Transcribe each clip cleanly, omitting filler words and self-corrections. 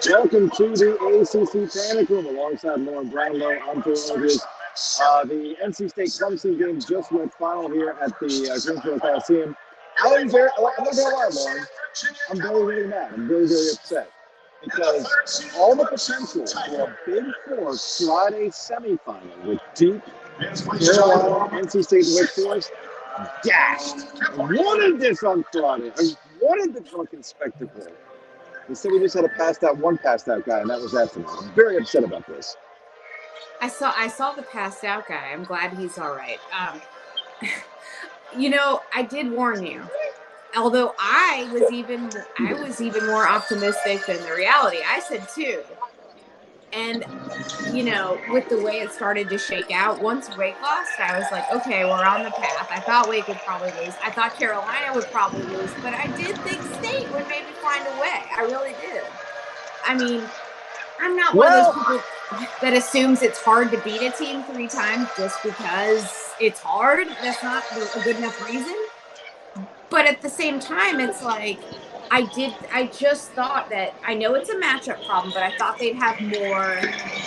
Welcome to the ACC Panic Room alongside Lauren Brownlow. I'm Joe Ovies. The NC State Clemson game just went final here at the Greensboro Coliseum. I'm not going to lie, Lauren. I'm very, very mad. I'm very, very upset because all the potential for a Big Four Friday semifinal with Duke, Carolina, NC State, and Wake Forest dashed. I wanted this on Friday. I wanted the fucking spectacle. Instead, we just had one passed out guy, and that was that for me. I'm very upset about this. I saw the passed out guy. I'm glad he's all right. I did warn you. Although I was even more optimistic than the reality. I said 2. And, with the way it started to shake out, once Wake lost, I was like, okay, we're on the path. I thought Wake would probably lose. I thought Carolina would probably lose. But I did think State would maybe find a way. I really did. I mean, I'm not one of those people that assumes it's hard to beat a team 3 times just because it's hard. That's not a good enough reason. But at the same time, it's like, I just thought that, I know it's a matchup problem, but I thought they'd have more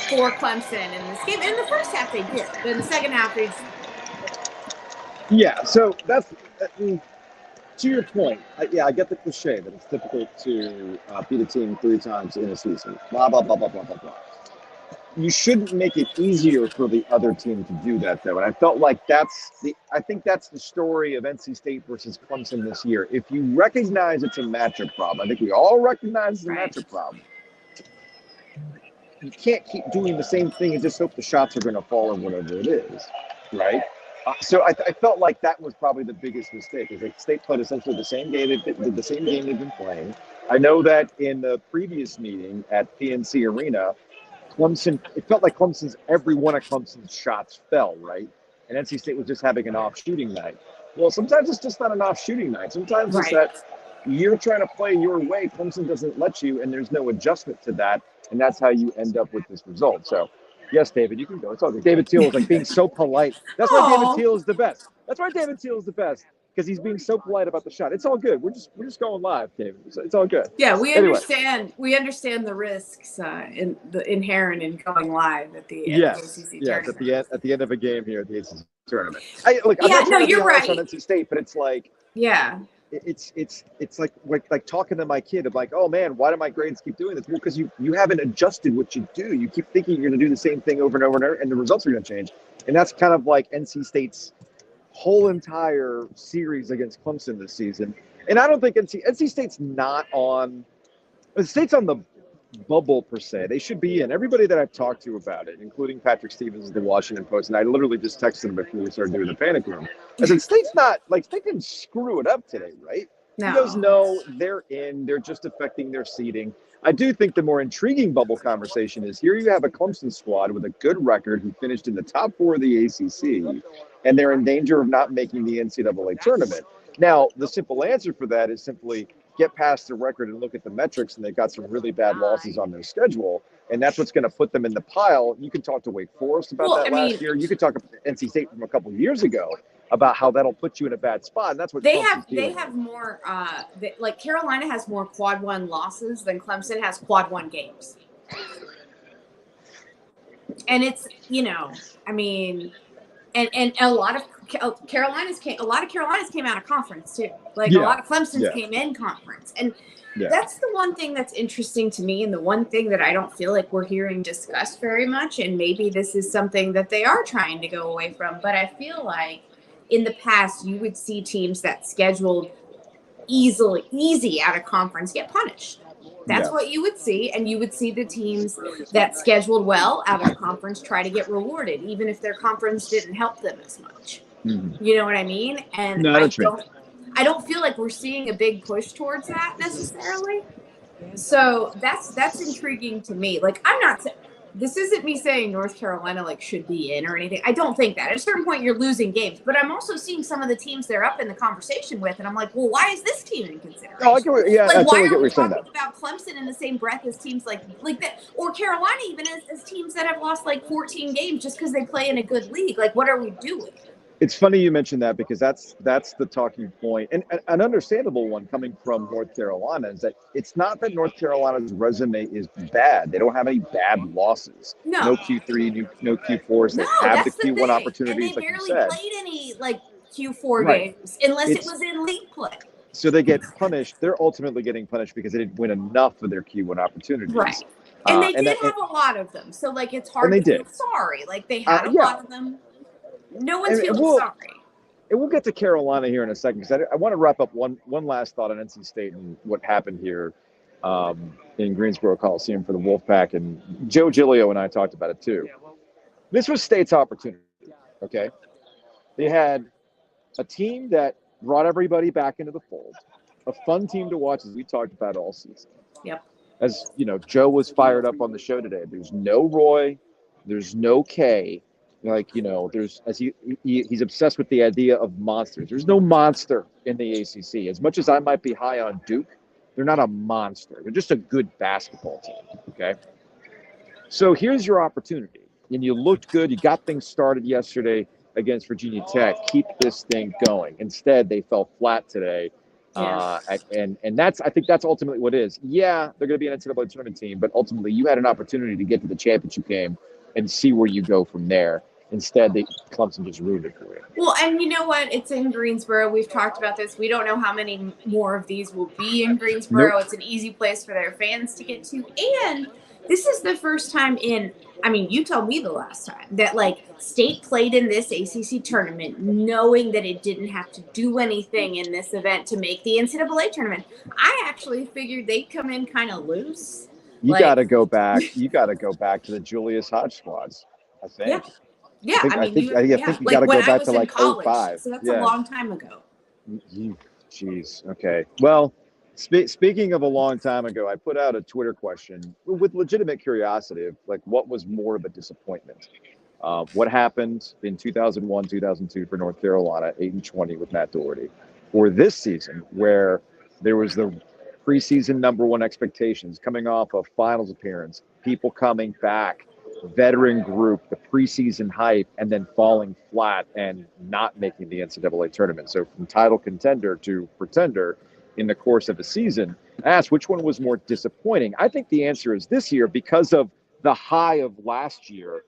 for Clemson in this game. In the first half, they did. But in the second half, they just... Yeah, so that's, to your point, I get the cliche that it's difficult to beat a team 3 times in a season. Blah, blah, blah, blah, blah, blah, blah. You shouldn't make it easier for the other team to do that, though. And I felt like I think that's the story of NC State versus Clemson this year. If you recognize it's a matchup problem, I think we all recognize it's a matchup problem. You can't keep doing the same thing and just hope the shots are going to fall or whatever it is, right? So I felt like that was probably the biggest mistake. Is like State played essentially the same game they've been playing. I know that in the previous meeting at PNC Arena, it felt like every one of Clemson's shots fell, right? And NC State was just having an off shooting night. Well, sometimes it's just not an off shooting night. Sometimes it's that you're trying to play your way, Clemson doesn't let you, and there's no adjustment to that, and that's how you end up with this result. So, yes, David, you can go. It's all good. David Teal is like being so polite. That's why David Teal is the best. Because he's being so polite about the shot. It's all good. We're just going live, David. It's all good. Yeah, we understand. We understand the risks inherent in going live at the ACC tournament. Yes, at the end of a game here at the ACC tournament. You're right. On NC State, but it's like it's like talking to my kid of like, oh man, why do my grades keep doing this? Well, because you haven't adjusted what you do. You keep thinking you're going to do the same thing over and over and over, and the results are going to change. And that's kind of like NC State's whole entire series against Clemson this season. And I don't think NC State's not on the State's on the bubble per se. They should be in. Everybody that I've talked to about it, including Patrick Stevens of the Washington Post, and I literally just texted him before we started doing the Panic Room. I said, State's not, like, State didn't screw it up today, right? No. He goes, no, they're in. They're just affecting their seeding. I do think the more intriguing bubble conversation is here you have a Clemson squad with a good record who finished in the top 4 of the ACC, and they're in danger of not making the NCAA tournament. Now, the simple answer for that is simply get past the record and look at the metrics, and they've got some really bad losses on their schedule, and that's what's going to put them in the pile. You can talk to Wake Forest about last year. You could talk to NC State from a couple of years ago about how that'll put you in a bad spot, and that's what they have more. Like Carolina has more quad 1 losses than Clemson has quad 1 games, and it's and a lot of Carolinas came out of conference too. Like a lot of Clemson's came in conference, and that's the one thing that's interesting to me, and the one thing that I don't feel like we're hearing discussed very much. And maybe this is something that they are trying to go away from, but I feel like in the past, you would see teams that scheduled easy out of conference get punished. That's what you would see. And you would see the teams that scheduled well out of conference try to get rewarded, even if their conference didn't help them as much. Mm-hmm. You know what I mean? And I don't feel like we're seeing a big push towards that necessarily. So that's intriguing to me. Like, this isn't me saying North Carolina should be in or anything. I don't think that. At a certain point, you're losing games. But I'm also seeing some of the teams they're up in the conversation with, and I'm like, well, why is this team in consideration? Oh, I get what, I totally get what you're saying. Why are we talking about Clemson in the same breath as teams like that, or Carolina even as teams that have lost 14 games just because they play in a good league? Like, what are we doing? It's funny you mentioned that because that's the talking point, and an understandable one coming from North Carolina is that it's not that North Carolina's resume is bad. They don't have any bad losses. No Q3, no Q4s. They have the Q1 opportunities, and they like you barely said. Played any Q4 games unless it was in league play. So they get punished. They're ultimately getting punished because they didn't win enough of their Q1 opportunities. Right. And they did have a lot of them. So it's hard to feel sorry. They had a lot of them. No one's feeling sorry. And we'll get to Carolina here in a second because I want to wrap up one last thought on NC State and what happened here in Greensboro Coliseum for the Wolfpack. And Joe Giglio and I talked about it too. This was State's opportunity, okay? They had a team that brought everybody back into the fold, a fun team to watch, as we talked about all season. Yep. As you know, Joe was fired up on the show today. There's no Roy, there's no K. There's he's obsessed with the idea of monsters. There's no monster in the ACC. As much as I might be high on Duke, they're not a monster. They're just a good basketball team. Okay. So here's your opportunity, and you looked good. You got things started yesterday against Virginia Tech. Keep this thing going. Instead, they fell flat today. And I think that's ultimately what it is. Yeah, they're going to be an NCAA tournament team, but ultimately you had an opportunity to get to the championship game and see where you go from there. Instead, Clemson just ruined it for you. Well, and you know what? It's in Greensboro. We've talked about this. We don't know how many more of these will be in Greensboro. Nope. It's an easy place for their fans to get to. And this is the first time you told me the last time that State played in this ACC tournament knowing that it didn't have to do anything in this event to make the NCAA tournament. I actually figured they'd come in kind of loose. You got to go back. You got to go back to the Julius Hodge squads, I think. Yeah. Yeah, I think you got to go back to college, 05. So that's a long time ago. Jeez. Okay. Well, speaking of a long time ago, I put out a Twitter question with legitimate curiosity of what was more of a disappointment. What happened in 2001, 2002 for North Carolina, 8-20 with Matt Doherty, or this season where there was the preseason #1 expectations coming off a finals appearance, people coming back, veteran group, the preseason hype, and then falling flat and not making the NCAA tournament. So from title contender to pretender in the course of a season. I asked which one was more disappointing. I think the answer is this year because of the high of last year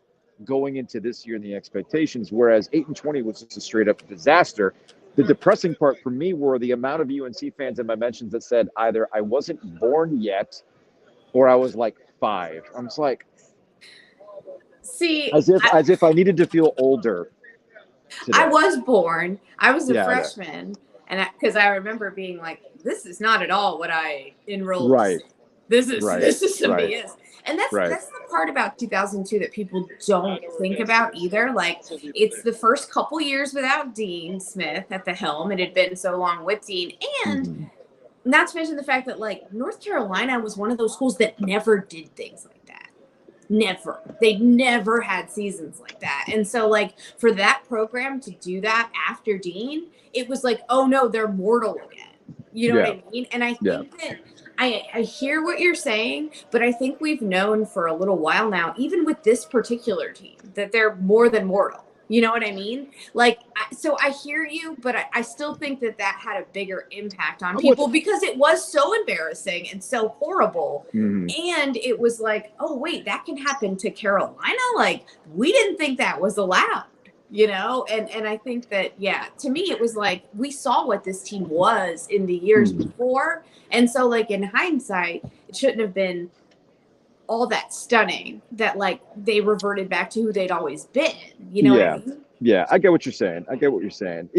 going into this year and the expectations, whereas 8-20 was just a straight up disaster. The depressing part for me were the amount of UNC fans in my mentions that said either I wasn't born yet or I was 5. I'm just see, as if I needed to feel older today. I was born. I was a freshman, and because I remember being this is not at all what I enrolled. Right. This is some BS. And that's the part about 2002 that people don't think about either. It's the first couple years without Dean Smith at the helm. It had been so long with Dean, and not to mention the fact that North Carolina was one of those schools that never did things like that. Never. They never had seasons like that. And so for that program to do that after Dean, it was oh no, they're mortal again. You know what I mean? And I think that I hear what you're saying, but I think we've known for a little while now, even with this particular team, that they're more than mortal. You know what I mean? So I hear you, but I still think that had a bigger impact on people because it was so embarrassing and so horrible. Mm-hmm. And it was oh, wait, that can happen to Carolina? We didn't think that was allowed, And I think that, to me, it was we saw what this team was in the years before. And so, in hindsight, it shouldn't have been all that stunning that they reverted back to who they'd always been. You know what I mean? Yeah, I get what you're saying.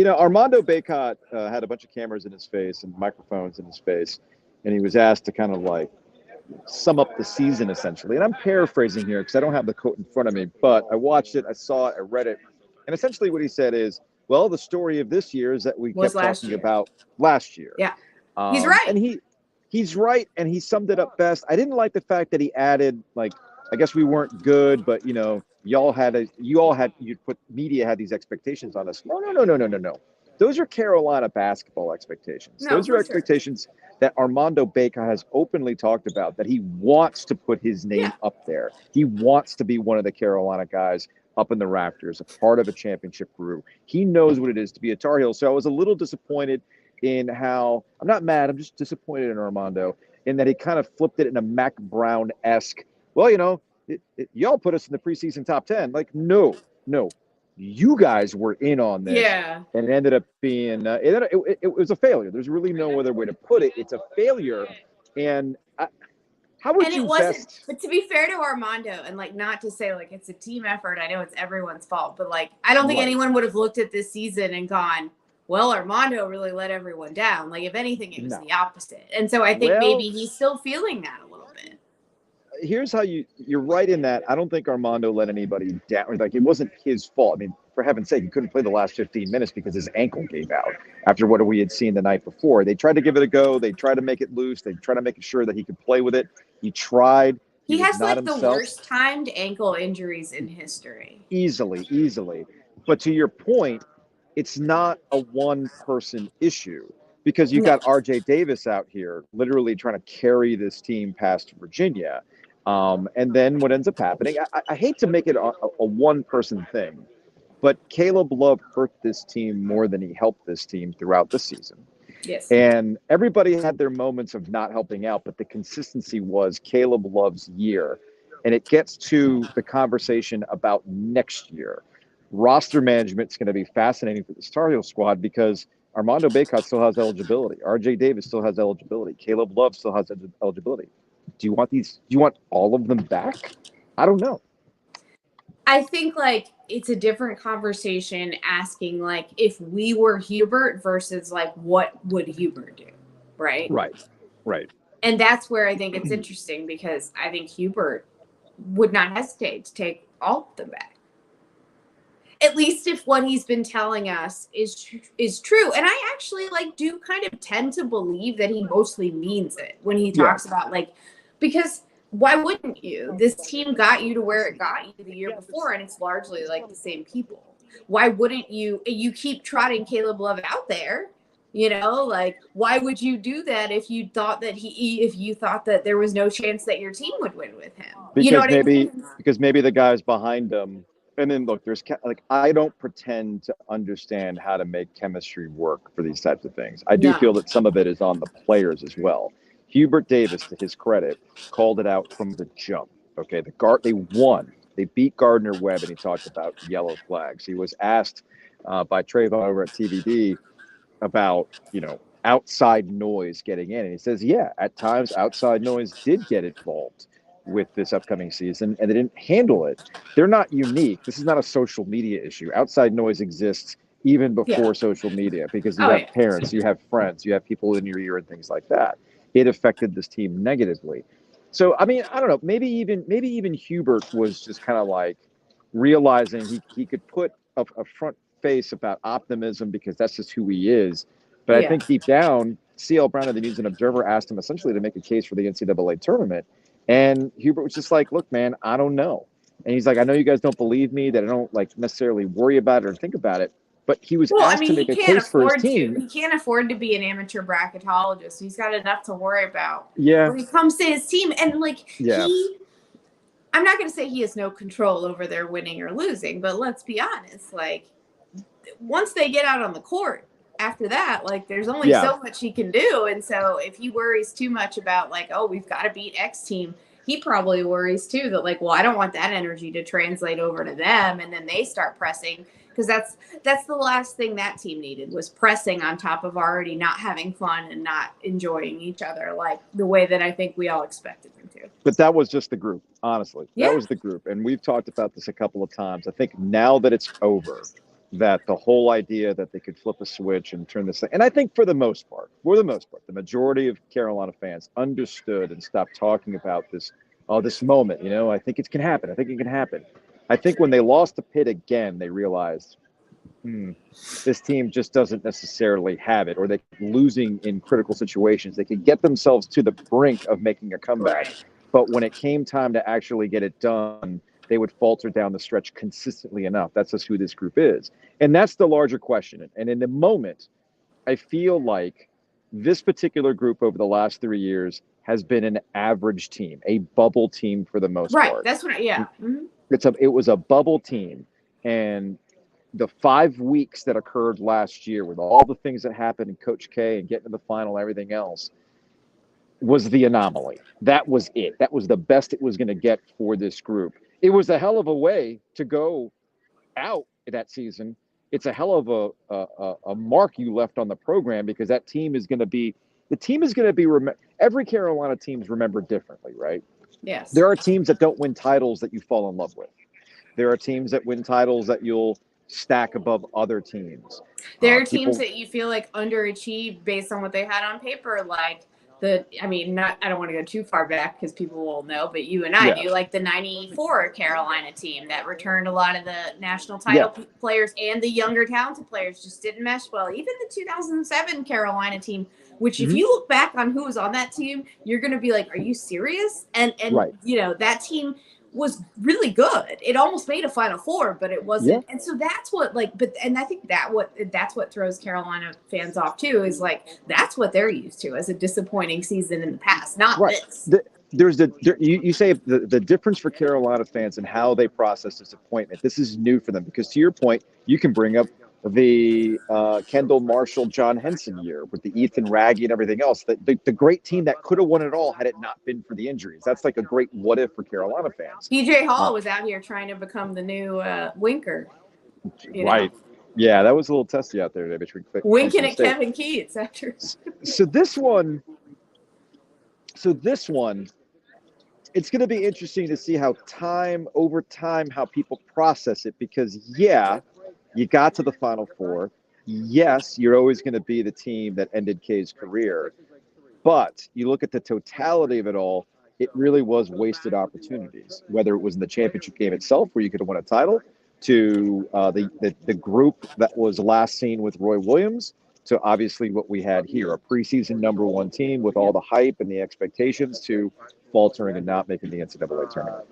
Armando Baker had a bunch of cameras in his face and microphones in his face, and he was asked to kind of sum up the season essentially. And I'm paraphrasing here because I don't have the quote in front of me, but I watched it, I saw it, I read it, and essentially what he said is, well, the story of this year is that we kept talking about last year. Yeah, he's right. And he's right, and he summed it up best. I didn't like the fact that he added, I guess we weren't good, but media had these expectations on us. No. Those are Carolina basketball expectations. Those are expectations that Armando Baker has openly talked about, that he wants to put his name up there. He wants to be one of the Carolina guys up in the rafters, a part of a championship crew. He knows what it is to be a Tar Heel. So I was a little disappointed in how, I'm not mad, I'm just disappointed in Armando in that he kind of flipped it in a Mac Brown-esque, well, you know, y'all put us in the preseason top 10. Like, no, you guys were in on this. Yeah. And it ended up being, it was a failure. There's really no other way to put it. It's a failure. And how would you best? But to be fair to Armando, and like not to say like it's a team effort, I know it's everyone's fault, but like I don't think anyone would have looked at this season and gone, well, Armando really let everyone down. Like if anything, it was the opposite. And so I think maybe he's still feeling that a little bit. Here's how you're right in that. I don't think Armando let anybody down. Like it wasn't his fault. I mean, for heaven's sake, he couldn't play the last 15 minutes because his ankle gave out after what we had seen the night before. They tried to give it a go. They tried to make it loose. They tried to make sure that he could play with it. He tried. He has like the worst timed ankle injuries in history. Easily. But to your point, it's not a one-person issue because you got RJ Davis out here literally trying to carry this team past Virginia. And then what ends up happening, I hate to make it a one-person thing, but Caleb Love hurt this team more than he helped this team throughout the season. Yes. And everybody had their moments of not helping out, but the consistency was Caleb Love's year. And it gets to the conversation about next year. Roster management is going to be fascinating for the Tar Heel squad because Armando Baker still has eligibility. RJ Davis still has eligibility. Caleb Love still has eligibility. Do you want all of them back? I don't know. I think like it's a different conversation asking like if we were Hubert versus like what would Hubert do, right? Right. And that's where I think it's interesting because I think Hubert would not hesitate to take all of them back. At least if what he's been telling us is true. And I actually like do kind of tend to believe that he mostly means it when he talks about like, because why wouldn't you? This team got you to where it got you the year before, and it's largely like the same people. Why wouldn't you keep trotting Caleb Love out there? You know, like why would you do that if you thought that there was no chance that your team would win with him? Because you know what I mean? Because maybe the guys behind him. And then look, there's like I don't pretend to understand how to make chemistry work for these types of things. I do feel that some of it is on the players as well. Hubert Davis, to his credit, called it out from the jump. Okay, they won. They beat Gardner-Webb, and he talked about yellow flags. He was asked by Trayvon over at TVD about outside noise getting in, and he says, yeah, at times outside noise did get involved with this upcoming season, and they didn't handle it. They're not unique. This is not a social media issue. Outside noise exists even before social media because you have parents, you have friends, you have people in your ear and things like that. It affected this team negatively. So, I mean, I don't know. Maybe even Hubert was just kind of like realizing he could put a front face about optimism because that's just who he is. But I think deep down, C.L. Brown of the News and Observer asked him essentially to make a case for the NCAA tournament. And Hubert was just like, look, man, I don't know. And he's like, I know you guys don't believe me, that I don't like necessarily worry about it or think about it. But he was asked to make a case for his team. He can't afford to be an amateur bracketologist. He's got enough to worry about when he comes to his team. And I'm not going to say he has no control over their winning or losing, but let's be honest. Like once they get out on the court, after that, like there's only so much he can do. And so if he worries too much about like, oh, we've got to beat X team, he probably worries too that like, well, I don't want that energy to translate over to them. And then they start pressing. Because that's the last thing that team needed was pressing on top of already not having fun and not enjoying each other like the way that I think we all expected them to. But that was just the group, honestly. That was the group. And we've talked about this a couple of times. I think now that it's over, that the whole idea that they could flip a switch and turn this thing. And I think for the most part, the majority of Carolina fans understood and stopped talking about this moment. I think it can happen. I think when they lost to Pitt again, they realized this team just doesn't necessarily have it, or they're losing in critical situations. They could get themselves to the brink of making a comeback. But when it came time to actually get it done, they would falter down the stretch consistently enough. That's just who this group is. And that's the larger question. And in the moment, I feel like this particular group over the last 3 years has been an average team, a bubble team for the most part. Right. That's what, It was a bubble team, and the 5 weeks that occurred last year with all the things that happened in Coach K and getting to the final, everything else was the anomaly. That was it. That was the best it was going to get for this group. It was a hell of a way to go out that season. It's a hell of a mark you left on the program, because that team is going to be every Carolina team is remembered differently, right? Yes. There are teams that don't win titles that you fall in love with. There are teams that win titles that you'll stack above other teams. There are teams that you feel like underachieved based on what they had on paper, like I don't want to go too far back because people will know, but you and I do, like the 94 Carolina team that returned a lot of the national title players, and the younger talented players just didn't mesh well. Even the 2007 Carolina team, which if you look back on who was on that team, you're going to be like, are you serious? And that team was really good. It almost made a Final Four, but it wasn't. And so that's what and I think that's what throws Carolina fans off too, is like, that's what they're used to as a disappointing season in the past, not this. You say the difference for Carolina fans and how they process disappointment. This is new for them, because to your point, you can bring up the Kendall Marshall, John Henson year with the Ethan Raggy and everything else. The great team that could have won it all had it not been for the injuries. That's like a great what if for Carolina fans. PJ Hall was out here trying to become the new Winker. Right. Yeah, that was a little testy out there today between Winking at Kevin Keats after. So this one, it's going to be interesting to see how over time, how people process it, because you got to the Final Four. Yes, you're always going to be the team that ended K's career. But you look at the totality of it all, it really was wasted opportunities, whether it was in the championship game itself, where you could have won a title, to the group that was last seen with Roy Williams, to obviously what we had here, a preseason #1 team with all the hype and the expectations, to faltering and not making the NCAA tournament.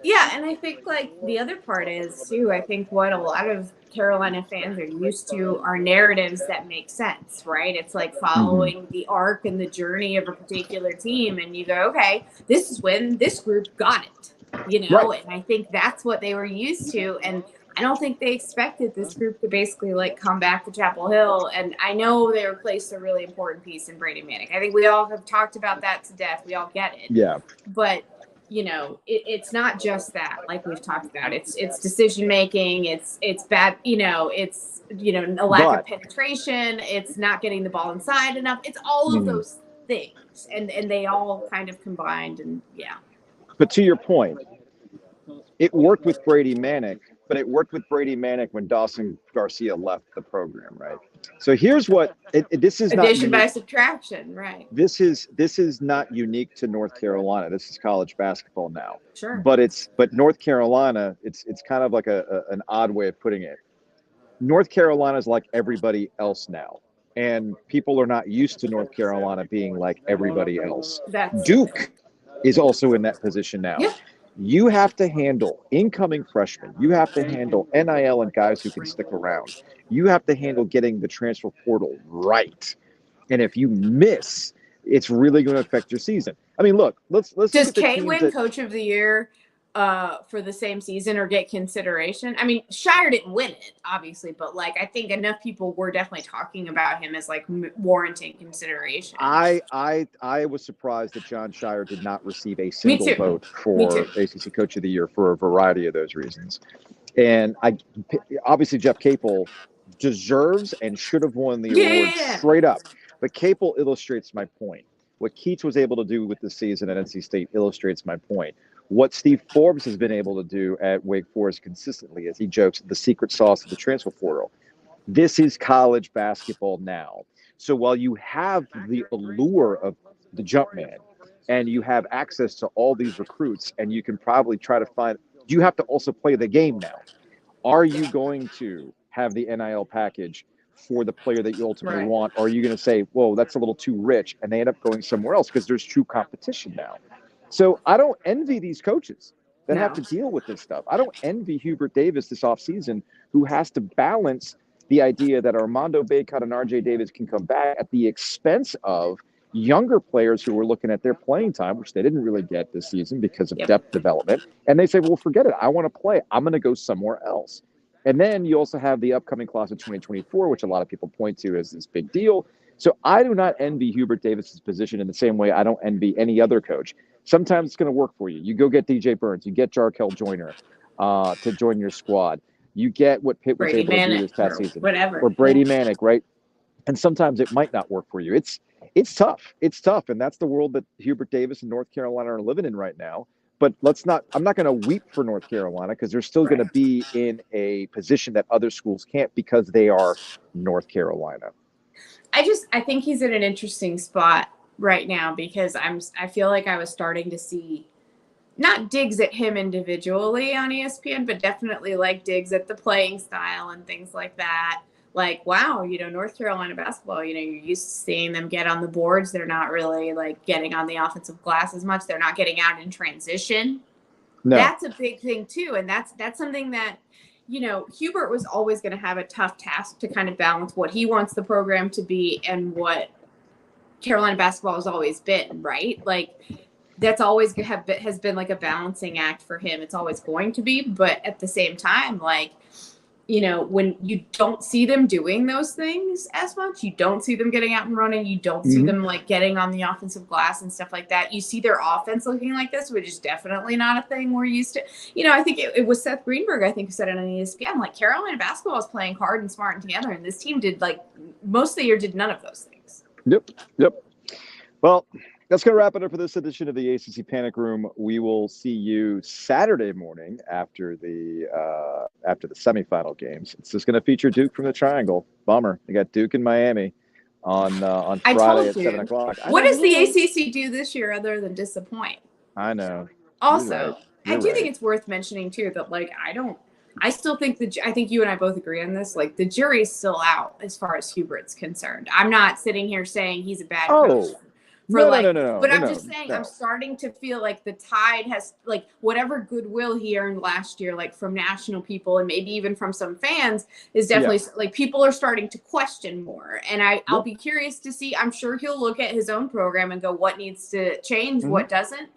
Yeah, and I think the other part is too, I think what a lot of Carolina fans are used to are narratives that make sense, right? It's like following the arc and the journey of a particular team, and you go, okay, this is when this group got it, and I think that's what they were used to, and I don't think they expected this group to basically come back to Chapel Hill. And I know they replaced a really important piece in Brady Manick. I think we all have talked about that to death. We all get it. Yeah. But, it's not just that, like we've talked about. It's decision making. It's bad, it's, a lack of penetration. It's not getting the ball inside enough. It's all of those things. And they all kind of combined. And But to your point, it worked with Brady Manick. But it worked with Brady Manick when Dawson Garcia left the program, right? So here's what this is: addition by subtraction, right? This is not unique to North Carolina. This is college basketball now. Sure. But North Carolina, it's kind of like an odd way of putting it. North Carolina is like everybody else now, and people are not used to North Carolina being like everybody else. Duke is also in that position now. Yeah. You have to handle incoming freshmen. You have to handle NIL and guys who can stick around. You have to handle getting the transfer portal right. And if you miss, it's really going to affect your season. I mean, look, let's. Does K win Coach of the Year for the same season or get consideration? I mean, Shire didn't win it, obviously, but I think enough people were definitely talking about him as warranting consideration. I was surprised that John Shire did not receive a single vote for ACC Coach of the Year for a variety of those reasons. And obviously Jeff Capel deserves and should have won the award straight up. But Capel illustrates my point. What Keats was able to do with the season at NC State illustrates my point. What Steve Forbes has been able to do at Wake Forest consistently, as he jokes, the secret sauce of the transfer portal. This is college basketball now. So while you have the allure of the jump man and you have access to all these recruits and you can probably try to find, you have to also play the game now. Are you going to have the NIL package for the player that you ultimately want? Or are you going to say, whoa, that's a little too rich, and they end up going somewhere else because there's true competition now? So I don't envy these coaches that have to deal with this stuff. I don't envy Hubert Davis this offseason, who has to balance the idea that Armando Baker and RJ Davis can come back at the expense of younger players who were looking at their playing time, which they didn't really get this season because of depth development. And they say, well, forget it. I want to play. I'm going to go somewhere else. And then you also have the upcoming class of 2024, which a lot of people point to as this big deal. So I do not envy Hubert Davis's position in the same way I don't envy any other coach. Sometimes it's going to work for you. You go get DJ Burns. You get Jarkel Joyner to join your squad. You get what Pitt was able to do this past season. Whatever. Or Brady Manick, right? And sometimes it might not work for you. It's tough. It's tough. And that's the world that Hubert Davis and North Carolina are living in right now. But I'm not going to weep for North Carolina because they're still going to be in a position that other schools can't because they are North Carolina. I think he's in an interesting spot right now because I feel like I was starting to see not digs at him individually on ESPN, but definitely like digs at the playing style and things like that. Like, wow, North Carolina basketball, you're used to seeing them get on the boards. They're not really like getting on the offensive glass as much. They're not getting out in transition. No. That's a big thing too. And that's something that, Hubert was always going to have a tough task to kind of balance what he wants the program to be and what Carolina basketball has always been, right? Like that's always has been like a balancing act for him. It's always going to be, but at the same time, like, when you don't see them doing those things as much, you don't see them getting out and running, you don't see them like getting on the offensive glass and stuff like that. You see their offense looking like this, which is definitely not a thing we're used to. I think it was Seth Greenberg, I think, who said it on ESPN, like Carolina basketball is playing hard and smart and together. And this team did like most of the year did none of those things. Yep. Well, that's going to wrap it up for this edition of the ACC Panic Room. We will see you Saturday morning after the semifinal games. It's just going to feature Duke from the Triangle. Bummer. They got Duke in Miami on Friday at 7 o'clock. What does the ACC do this year other than disappoint? I know. Also, I do think it's worth mentioning too that like I still think I think you and I both agree on this. Like the jury's still out as far as Hubert's concerned. I'm not sitting here saying he's a bad coach. No. But I'm just saying, I'm starting to feel like the tide has, like, whatever goodwill he earned last year, like from national people and maybe even from some fans, is definitely like people are starting to question more. And I'll be curious to see. I'm sure he'll look at his own program and go, what needs to change, what doesn't.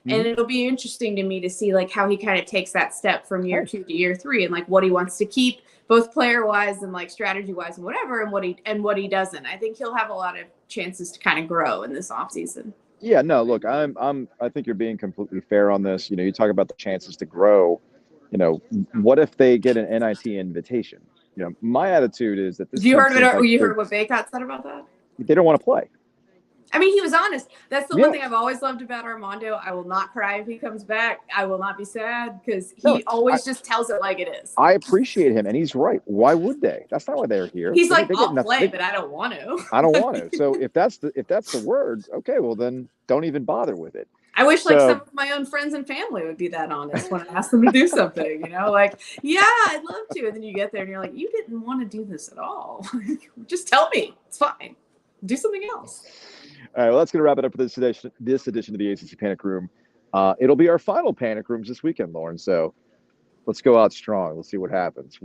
And it'll be interesting to me to see like how he kind of takes that step from year 2 to year 3 and like what he wants to keep, both player wise and like strategy wise and whatever, and what he doesn't. I think he'll have a lot of chances to kind of grow in this offseason. Yeah, no, look, I think you're being completely fair on this. You talk about the chances to grow. What if they get an NIT invitation? My attitude is that this. You heard what Baycott said about that? They don't want to play. I mean, he was honest. That's the one thing I've always loved about Armando. I will not cry if he comes back. I will not be sad because he always just tells it like it is. I appreciate him, and he's right. Why would they? That's not why they're here. He's like, I'll play, but I don't want to. I don't want to. So if that's the word, okay, well then don't even bother with it. I wish some of my own friends and family would be that honest when I ask them to do something, like, yeah, I'd love to. And then you get there and you're like, you didn't want to do this at all. Just tell me. It's fine. Do something else. All right, well, that's going to wrap it up for this edition of the ACC Panic Room. It'll be our final Panic Rooms this weekend, Lauren. So let's go out strong. Let's see what happens.